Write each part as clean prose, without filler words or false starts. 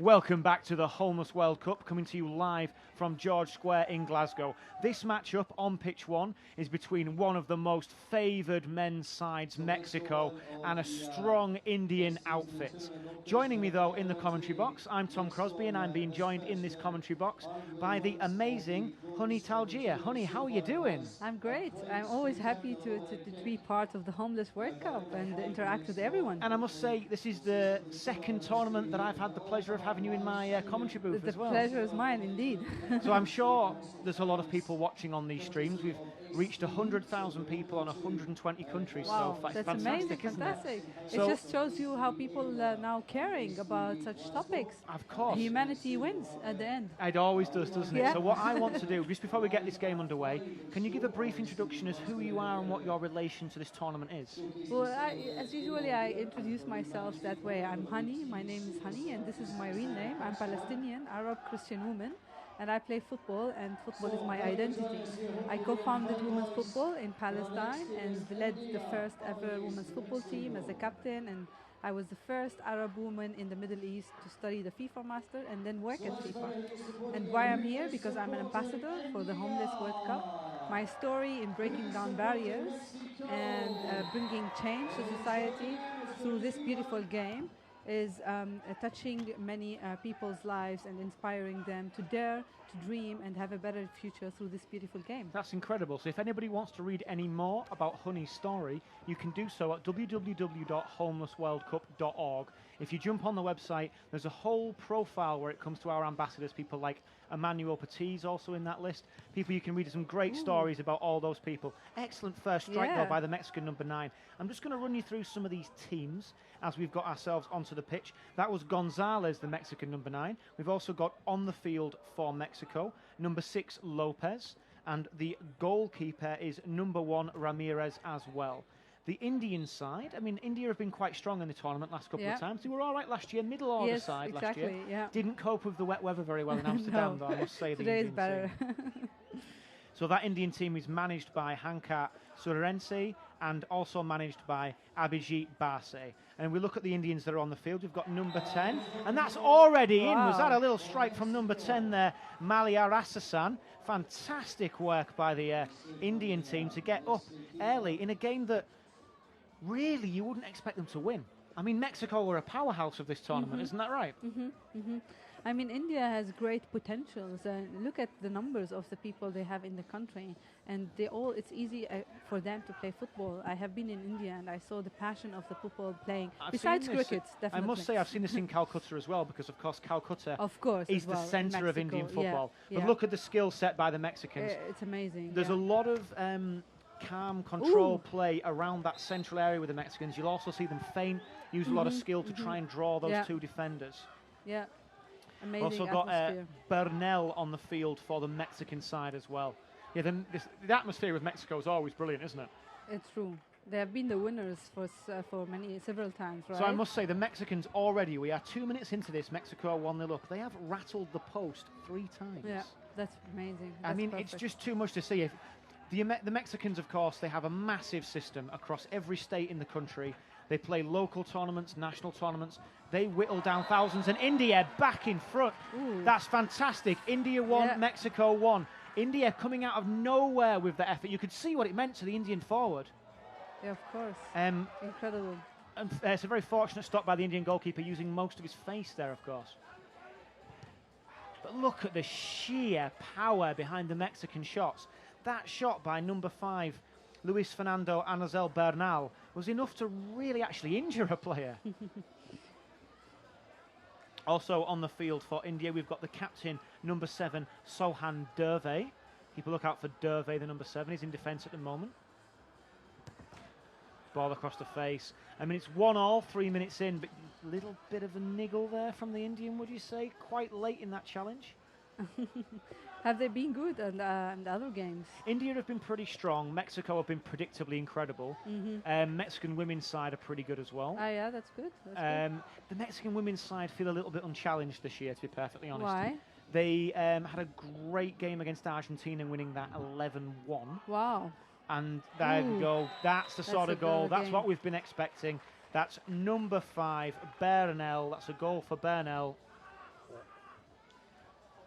Welcome back to the Homeless World Cup, coming to you live from George Square in Glasgow. This matchup on pitch one is between one of the most favoured men's sides, Mexico, and a strong Indian outfit. Joining me, though, in the commentary box, I'm Tom Crosby, and I'm being joined in this commentary box by the amazing Honey Talgia. Honey, how are you doing? I'm great. I'm always happy to be part of the Homeless World Cup and interact with everyone. And I must say, this is the second tournament that I've had the pleasure of having you in my commentary booth as well. The pleasure is mine, indeed. So I'm sure there's a lot of people watching on these streams. We've reached 100,000 people on 120 countries. Wow, so that's fantastic, amazing, fantastic. It? So it just shows you how people are now caring about such topics. Of course. Humanity wins at the end. It always does, doesn't it? Yeah. So what I want to do, just before we get this game underway, can you give a brief introduction as who you are and what your relation to this tournament is? Well, as usually, I introduce myself that way. I'm Honey, my name is Honey, and this is my real name. I'm Palestinian, Arab, Christian woman, and I play football, and football is my identity. I co-founded women's football in Palestine and led the first ever women's football team as a captain, and I was the first Arab woman in the Middle East to study the FIFA Master and then work at FIFA. And why I'm here? Because I'm an ambassador for the Homeless World Cup. My story in breaking down barriers and bringing change to society through this beautiful game is touching many people's lives and inspiring them to dare, to dream, and have a better future through this beautiful game. That's incredible. So if anybody wants to read any more about Honey's story, you can do so at www.homelessworldcup.org. If you jump on the website, there's a whole profile where it comes to our ambassadors, people like Emmanuel Petit also in that list. People you can read some great stories about all those people. Excellent first strike though by the Mexican number 9. I'm just going to run you through some of these teams as we've got ourselves onto the pitch. That was Gonzalez, the Mexican number 9. We've also got on the field for Mexico, number 6 Lopez, and the goalkeeper is number 1 Ramirez as well. The Indian side, I mean, India have been quite strong in the tournament last couple of times. They were all right last year, middle order side last year. Didn't cope with the wet weather very well in Amsterdam, though, I must say. Today is better. So that Indian team is managed by Hankat Surensi and also managed by Abhijit Base. And we look at the Indians that are on the field. We've got number 10, and that's already in. Was that a little strike from number 10 there, Malia Rasasan? Fantastic work by the Indian team to get up early in a game that really you wouldn't expect them to win. I mean, Mexico were a powerhouse of this tournament, isn't that right? I mean, India has great potentials. Look at the numbers of the people they have in the country, and it's easy for them to play football. I have been in India and I saw the passion of the people playing, besides cricket, definitely. I must say I've seen this in Calcutta as well, because of course Calcutta is the centre of Indian football. But look at the skill set by the Mexicans. It's amazing. There's a lot of calm control play around that central area with the Mexicans. You'll also see them feint, use a lot of skill to try and draw those two defenders. Yeah, amazing. Also got Bernal on the field for the Mexican side as well. Yeah, the atmosphere with Mexico is always brilliant, isn't it? It's true. They have been the winners for several times, right? So I must say, the Mexicans already, we are 2 minutes into this, Mexico 1-0 up. They have rattled the post 3 times. Yeah, that's amazing. I mean, it's just too much to see. If the Mexicans, of course, they have a massive system across every state in the country. They play local tournaments, national tournaments. They whittle down thousands. And India back in front. Ooh. That's fantastic. India 1, Mexico 1. India coming out of nowhere with the effort. You could see what it meant to the Indian forward. Yeah, of course. Incredible. And it's a very fortunate stop by the Indian goalkeeper, using most of his face there, of course. But look at the sheer power behind the Mexican shots. That shot by number 5, Luis Fernando Anazel Bernal, was enough to really actually injure a player. Also on the field for India, we've got the captain, number 7, Sohan Durve. Keep a look out for Durve, the number 7. He's in defence at the moment. Ball across the face. I mean, it's 1-1, 3 minutes in, but a little bit of a niggle there from the Indian, would you say? Quite late in that challenge. Have they been good in the other games? India have been pretty strong. Mexico have been predictably incredible. Mexican women's side are pretty good as well. Ah, yeah, that's good. That's good. The Mexican women's side feel a little bit unchallenged this year, to be perfectly honest. Why? They had a great game against Argentina, winning that 11-1. Wow. And there you go. That's the sort of goal. That's what we've been expecting. That's number 5, Bernal. That's a goal for Bernal.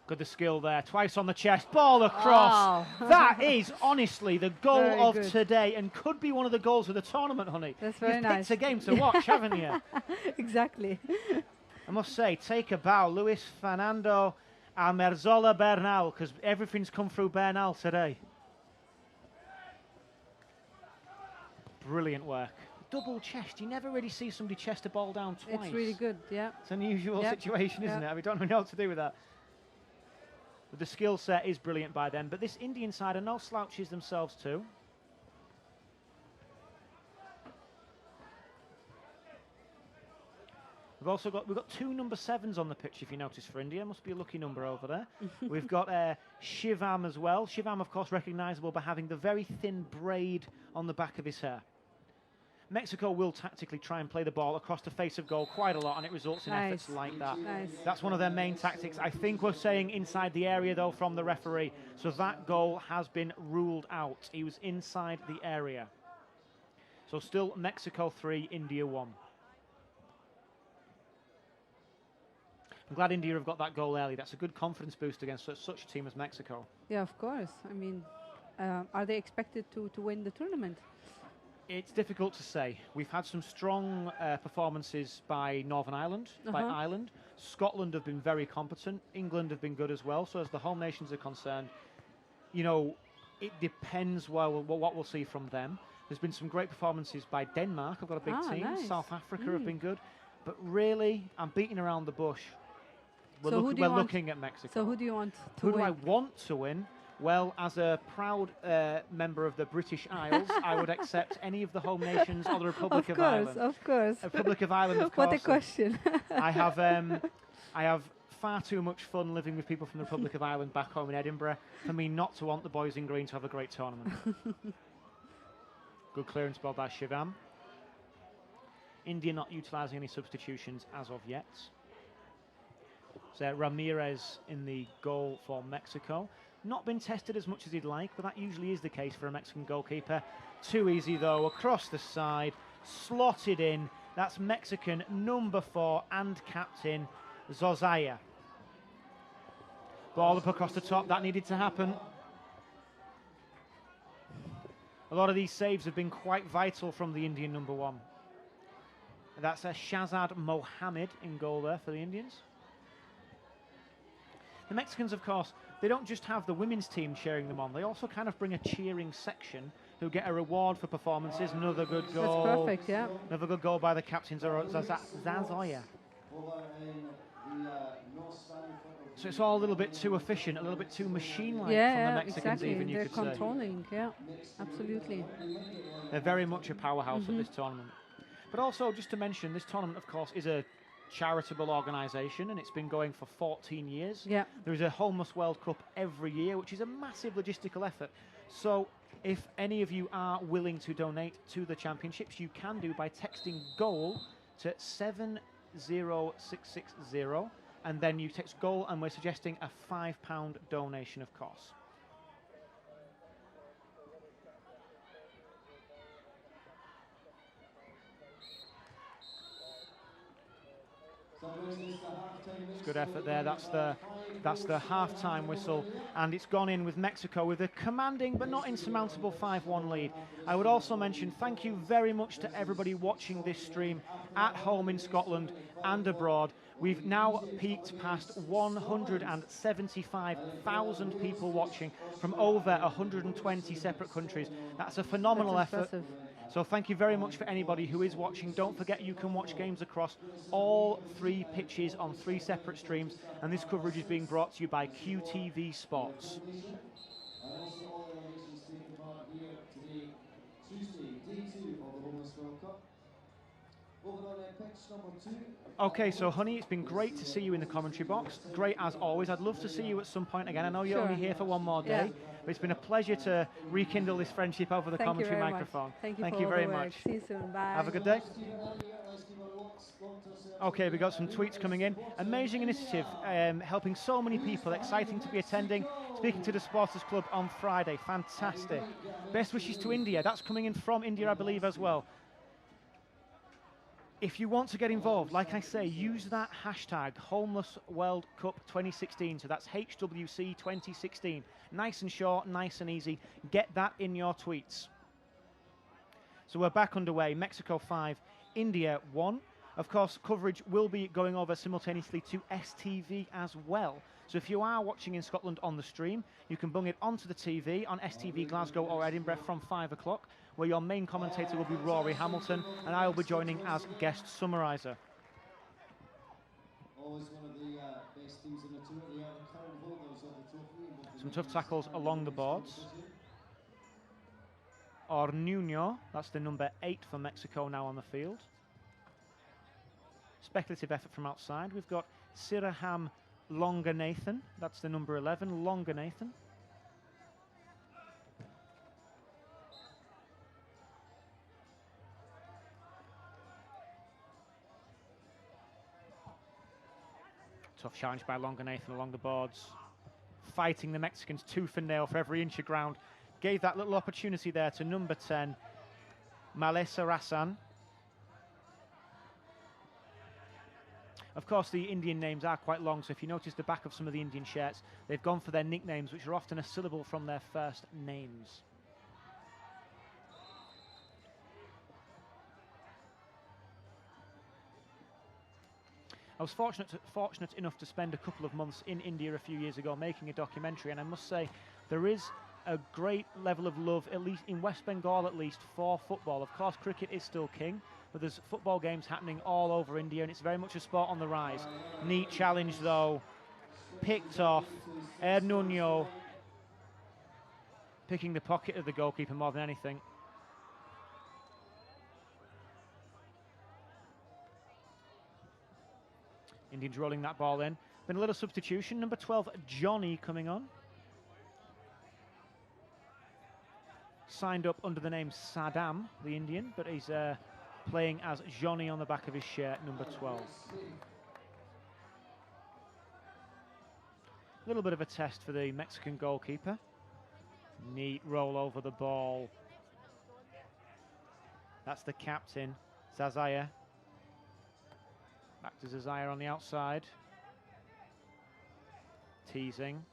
Good the skill there. Twice on the chest. Ball across. Wow. That is honestly the goal Very of good. today and could be one of the goals of the tournament, honey. That's very You've nice. picked a game to watch, haven't you? Exactly. I must say, take a bow. Luis Fernando Almerzola Bernal, because everything's come through Bernal today. Brilliant work. Double chest. You never really see somebody chest a ball down twice. It's really good, yeah. It's an unusual Yep. situation, isn't Yep. it? We don't know what to do with that. But the skill set is brilliant by them. But this Indian side are no slouches themselves too. We've got 2 number 7s on the pitch, if you notice, for India. Must be a lucky number over there. We've got Shivam as well. Shivam, of course, recognisable by having the very thin braid on the back of his hair. Mexico will tactically try and play the ball across the face of goal quite a lot, and it results in efforts like that. Nice. That's one of their main tactics. I think we're saying inside the area, though, from the referee. So that goal has been ruled out. He was inside the area. So still Mexico 3, India 1. I'm glad India have got that goal early. That's a good confidence boost against such a team as Mexico. Yeah, of course. I mean, are they expected to win the tournament? It's difficult to say. We've had some strong performances by Northern Ireland, by Ireland. Scotland have been very competent. England have been good as well. So as the home nations are concerned, you know, it depends what we'll see from them. There's been some great performances by Denmark. I've got a big team. Nice. South Africa have been good. But really, I'm beating around the bush. We're So looking at Mexico. So who do you want to Who win? do I want to win? Well, as a proud member of the British Isles, I would accept any of the home nations or the Republic of Ireland. Of course. Republic of Ireland, of course. What a question. I have far too much fun living with people from the Republic of Ireland back home in Edinburgh for me not to want the boys in green to have a great tournament. Good clearance ball by Shivam. India not utilising any substitutions as of yet. So Ramirez in the goal for Mexico. Not been tested as much as he'd like, but that usually is the case for a Mexican goalkeeper. Too easy though, across the side, slotted in. That's Mexican number 4 and captain Zozaya. Ball up across the top, that needed to happen. A lot of these saves have been quite vital from the Indian number 1. That's Shazad Mohammed in goal there for the Indians. The Mexicans, of course, they don't just have the women's team cheering them on. They also kind of bring a cheering section who get a reward for performances. Another good goal. That's perfect, yeah. Another good goal by the captain, Zazoya. So it's all a little bit too efficient, a little bit too machine-like from the Mexicans, exactly. even, you They're could say. controlling, yeah, absolutely. They're very much a powerhouse at this tournament. But also, just to mention, this tournament, of course, is a charitable organisation, and it's been going for 14 years. Yeah. There is a Homeless World Cup every year, which is a massive logistical effort. So if any of you are willing to donate to the championships, you can do by texting GOAL to 70660, and then you text GOAL, and we're suggesting a £5 donation, of course. It's good effort there. That's the half-time whistle, and it's gone in with Mexico with a commanding but not insurmountable 5-1 lead. I would also mention thank you very much to everybody watching this stream at home in Scotland and abroad. We've now peaked past 175,000 people watching from over 120 separate countries. That's a phenomenal effort. Impressive. So thank you very much for anybody who is watching. Don't forget you can watch games across all 3 pitches on 3 separate streams, and this coverage is being brought to you by QTV Sports. Okay, so honey, it's been great to see you in the commentary box. Great as always. I'd love to see you at some point again. I know you're only here for one more day, but it's been a pleasure to rekindle this friendship over the commentary microphone. Thank you very work. much. See you soon. Bye. Have a good day. Okay, we got some tweets coming in. Amazing initiative, helping so many people. Exciting to be attending. Speaking to the Supporters Club on Friday. Fantastic. Best wishes to India. That's coming in from India, I believe, as well. If you want to get involved, like I say, use that hashtag Homeless World Cup 2016. So that's HWC 2016. Nice and short, nice and easy. Get that in your tweets. So we're back underway. Mexico 5, India 1. Of course, coverage will be going over simultaneously to STV as well. So if you are watching in Scotland on the stream, you can bung it onto the TV on STV Glasgow or Edinburgh from 5 o'clock, where your main commentator will be Rory Hamilton, and I will be joining as guest summariser. Some tough tackles along the boards. Ornuno, that's the number 8 for Mexico now on the field. Speculative effort from outside. We've got Siraham Longanathan, that's the number 11, Longanathan. Tough challenge by Longanathan along the boards. Fighting the Mexicans tooth and nail for every inch of ground. Gave that little opportunity there to number 10, Malesa Rasan. Of course, the Indian names are quite long, so if you notice the back of some of the Indian shirts, they've gone for their nicknames, which are often a syllable from their first names. I was fortunate enough to spend a couple of months in India a few years ago making a documentary, and I must say there is a great level of love, at least in West Bengal at least, for football. Of course, cricket is still king, but there's football games happening all over India, and it's very much a sport on the rise. Neat challenge, though. Picked off. Nuno picking the pocket of the goalkeeper more than anything. Indians rolling that ball in. Been a little substitution. Number 12, Johnny, coming on. Signed up under the name Saddam, the Indian, but he's playing as Johnny on the back of his shirt, number 12. A little bit of a test for the Mexican goalkeeper. Neat roll over the ball. That's the captain, Zazaya. Back to Zazaya on the outside. Teasing.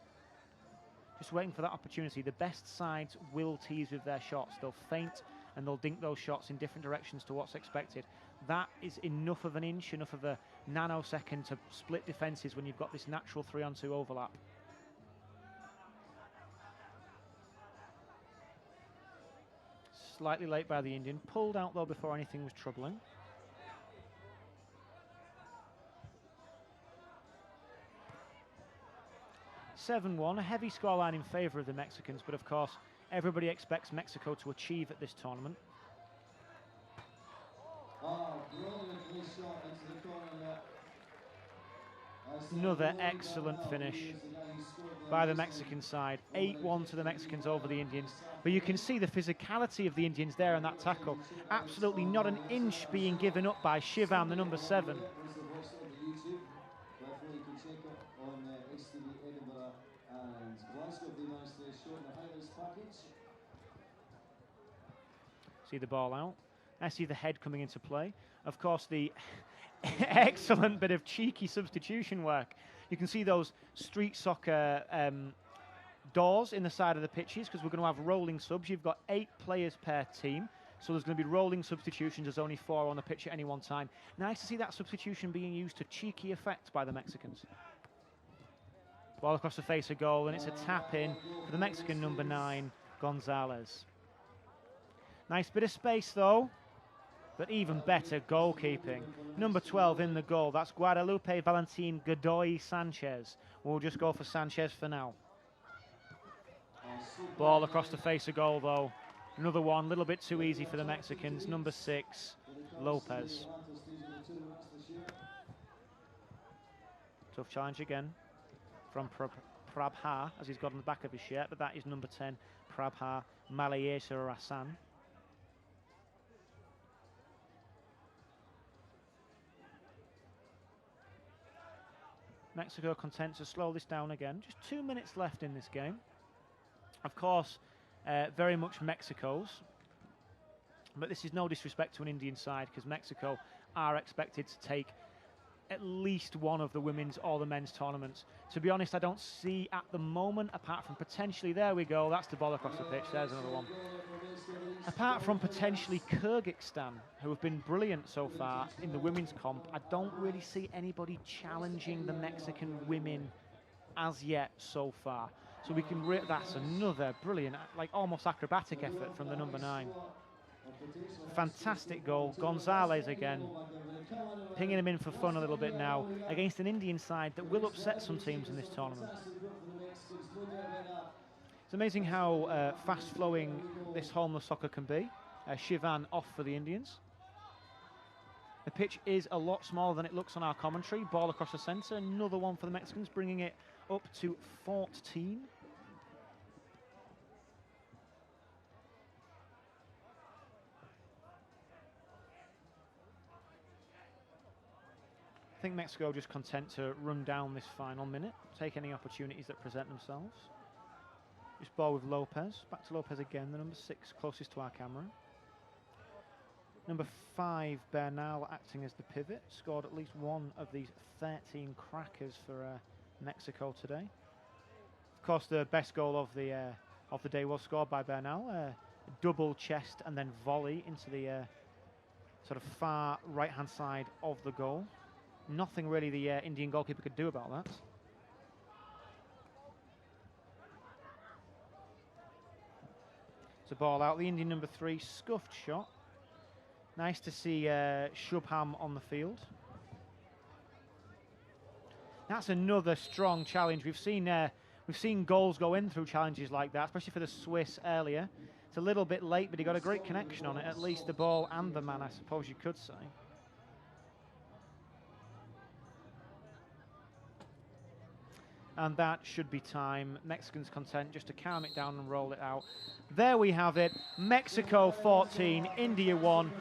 Just waiting for that opportunity. The best sides will tease with their shots. They'll feint and they'll dink those shots in different directions to what's expected. That is enough of an inch, enough of a nanosecond to split defences when you've got this natural 3-on-2 overlap. Slightly late by the Indian. Pulled out though before anything was troubling. (7-1), a heavy scoreline in favour of the Mexicans, but of course everybody expects Mexico to achieve at this tournament. Another excellent finish by the Mexican side. 8-1 to the Mexicans over the Indians. But you can see the physicality of the Indians there in that tackle. Absolutely not an inch being given up by Shivam, the number 7. See the ball out. I see the head coming into play. Of course, the excellent bit of cheeky substitution work. You can see those street soccer doors in the side of the pitches, because we're going to have rolling subs. You've got 8 players per team, so there's going to be rolling substitutions. There's only 4 on the pitch at any one time. Nice to see that substitution being used to cheeky effect by the Mexicans. Ball across the face of goal, and it's a tap in for the Mexican number 9, Gonzalez. Nice bit of space though, but even better goalkeeping. Number 12 in the goal, that's Guadalupe Valentin Godoy Sanchez. We'll just go for Sanchez for now. Ball across the face of goal though. Another one, a little bit too easy for the Mexicans. Number 6, Lopez. Tough challenge again from Prabha, as he's got on the back of his shirt, but that is number 10, Prabha Malayesa Rasan. Mexico content to slow this down again. Just 2 minutes left in this game. Of course, very much Mexico's. But this is no disrespect to an Indian side, because Mexico are expected to take at least one of the women's or the men's tournaments. To be honest, I don't see at the moment, apart from potentially, there we go, that's the ball across the pitch, there's another one. Apart from potentially Kyrgyzstan, who have been brilliant so far in the women's comp, I don't really see anybody challenging the Mexican women as yet so far. So we can, that's another brilliant, like almost acrobatic effort from the number 9. Fantastic goal. Gonzalez again, pinging him in for fun a little bit now against an Indian side that will upset some teams in this tournament. It's amazing how fast-flowing this homeless soccer can be. Shivan off for the Indians. The pitch is a lot smaller than it looks on our commentary. Ball across the centre. Another one for the Mexicans, bringing it up to 14. I think Mexico just content to run down this final minute, take any opportunities that present themselves. Just ball with Lopez. Back to Lopez again, the number 6 closest to our camera. Number 5, Bernal, acting as the pivot. Scored at least one of these 13 crackers for Mexico today. Of course, the best goal of the day was scored by Bernal. Double chest and then volley into the sort of far right-hand side of the goal. Nothing really the Indian goalkeeper could do about that. It's a ball out. The Indian number 3, scuffed shot. Nice to see Shubham on the field. That's another strong challenge. We've seen goals go in through challenges like that, especially for the Swiss earlier. It's a little bit late, but he got a great connection on it. At least the ball and the man, I suppose you could say. And that should be time. Mexicans content just to calm it down and roll it out. There we have it. Mexico 14, India 1.